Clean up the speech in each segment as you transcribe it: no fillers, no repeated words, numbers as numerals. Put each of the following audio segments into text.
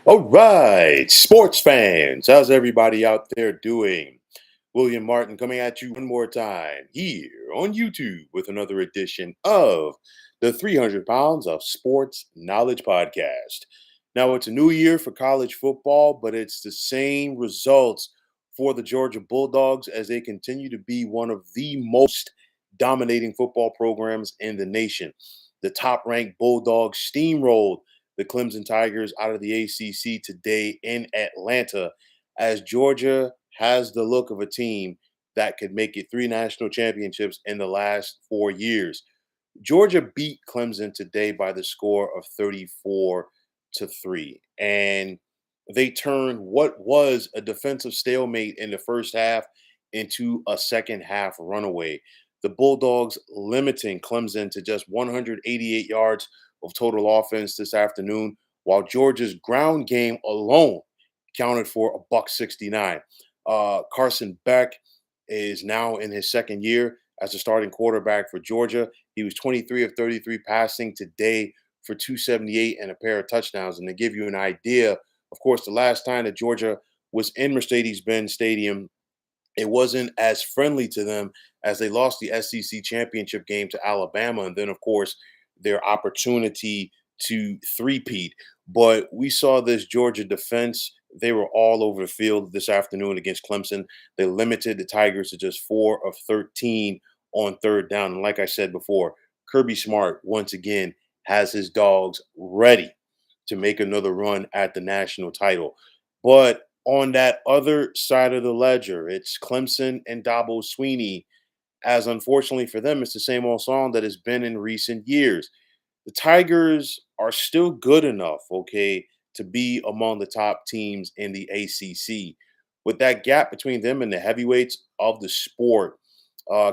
All right, sports fans, how's everybody out there doing? William Martin coming at you one more time here on YouTube with another edition of the 300 Pounds of Sports Knowledge Podcast. Now, it's a new year for college football, but it's the same results for the Georgia Bulldogs as they continue to be one of the most dominating football programs in the nation. The top ranked Bulldogs steamrolled the Clemson Tigers out of the ACC today in Atlanta, as Georgia has the look of a team that could make it three national championships in the last 4 years. Georgia beat Clemson today by the score of 34-3. And they turned what was a defensive stalemate in the first half into a second half runaway. The Bulldogs limiting Clemson to just 188 yards of total offense this afternoon, while Georgia's ground game alone counted for a buck 69. Carson Beck is now in his second year as a starting quarterback for Georgia. He was 23 of 33 passing today for 278 and a pair of touchdowns. And to give you an idea, of course, the last time that Georgia was in Mercedes-Benz Stadium, it wasn't as friendly to them as they lost the SEC championship game to Alabama. And then, of course, their opportunity to three-peat. But we saw this Georgia defense. They were all over the field this afternoon against Clemson. They limited the Tigers to just 4 of 13 on third down. And like I said before, Kirby Smart, once again, has his dogs ready to make another run at the national title. But on that other side of the ledger, it's Clemson and Dabo Sweeney, as unfortunately for them, it's the same old song that has been in recent years. The Tigers are still good enough, okay, to be among the top teams in the ACC. But that gap between them and the heavyweights of the sport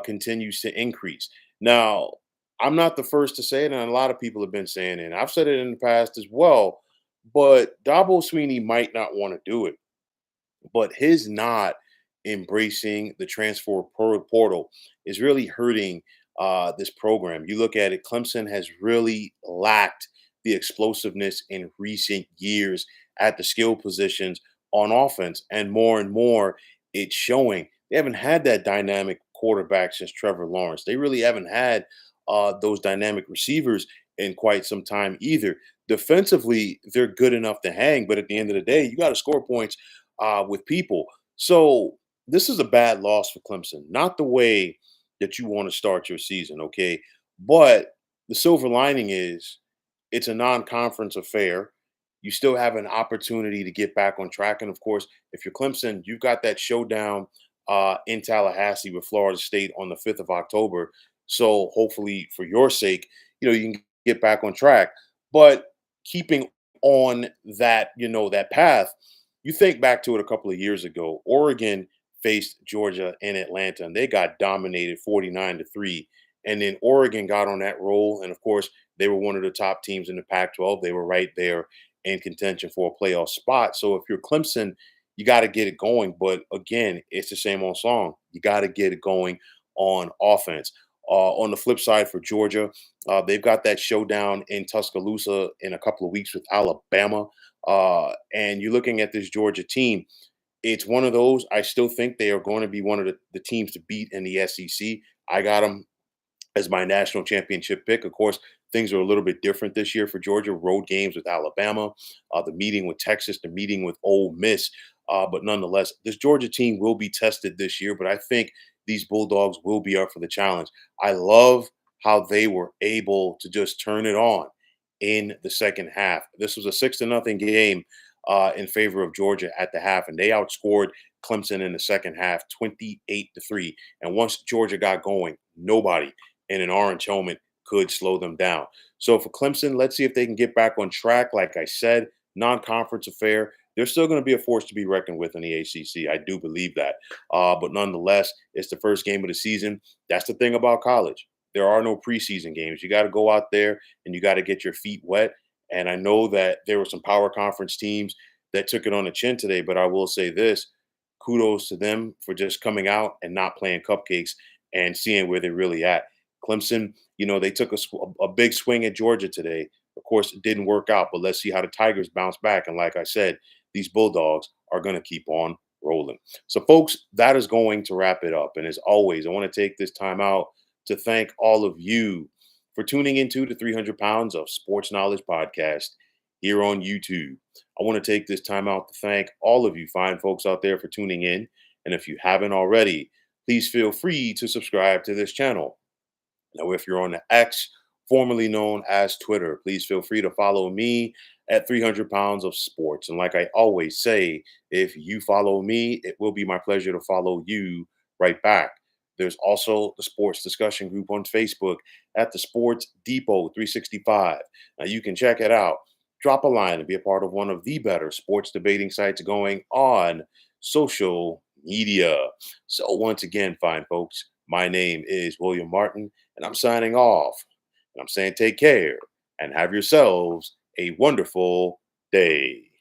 continues to increase. Now, I'm not the first to say it, and a lot of people have been saying it, and I've said it in the past as well. But Dabo Sweeney might not want to do it, but his not embracing the portal is really hurting this program. You look at it, Clemson has really lacked the explosiveness in recent years at the skill positions on offense, and more it's showing. They haven't had that dynamic quarterback since Trevor Lawrence. They really haven't had those dynamic receivers in quite some time either. Defensively, they're good enough to hang, but at the end of the day, you got to score points with people. So this is a bad loss for Clemson. Not the way that you want to start your season, okay? But the silver lining is it's a non-conference affair. You still have an opportunity to get back on track. And of course, if you're Clemson, you've got that showdown in Tallahassee with Florida State on the 5th of October. So hopefully, for your sake, you can get back on track. But keeping on that path, you think back to it a couple of years ago. Oregon faced Georgia in Atlanta, and they got dominated 49-3. And then Oregon got on that roll, and of course, they were one of the top teams in the Pac-12. They were right there in contention for a playoff spot. So if you're Clemson, you got to get it going. But again, it's the same old song. You got to get it going on offense. On the flip side for Georgia, they've got that showdown in Tuscaloosa in a couple of weeks with Alabama. And you're looking at this Georgia team. It's one of those. I still think they are going to be one of the teams to beat in the SEC. I got them as my national championship pick. Of course, things are a little bit different this year for Georgia. Road games with Alabama, the meeting with Texas, the meeting with Ole Miss. But nonetheless, this Georgia team will be tested this year. But I think these Bulldogs will be up for the challenge. I love how they were able to just turn it on in the second half. This was a 6-0 game in favor of Georgia at the half, and they outscored Clemson in the second half 28-3. And once Georgia got going, nobody in an orange helmet could slow them down. So for Clemson, let's see if they can get back on track. Like I said, non-conference affair. They're still going to be a force to be reckoned with in the ACC. I do believe that. But nonetheless, it's the first game of the season. That's the thing about college. There are no preseason games. You got to go out there and you got to get your feet wet. And I know that there were some power conference teams that took it on the chin today, but I will say this: kudos to them for just coming out and not playing cupcakes and seeing where they're really at. Clemson, they took a big swing at Georgia today, Of course, it didn't work out, but let's see how the Tigers bounce back. And like I said, these Bulldogs are going to keep on rolling. So, folks, that is going to wrap it up. And as always, I want to take this time out to thank all of you for tuning into the 300 Pounds of Sports Knowledge podcast here on YouTube. I want to take this time out to thank all of you fine folks out there for tuning in. And if you haven't already, please feel free to subscribe to this channel. Now, if you're on the X, formerly known as Twitter, please feel free to follow me at 300 Pounds of Sports. And like I always say, if you follow me, it will be my pleasure to follow you right back. There's also the sports discussion group on Facebook at the Sports Depot 365. Now, you can check it out. Drop a line and be a part of one of the better sports debating sites going on social media. So, once again, fine folks, my name is William Martin, and I'm signing off. And I'm saying take care and have yourselves a wonderful day.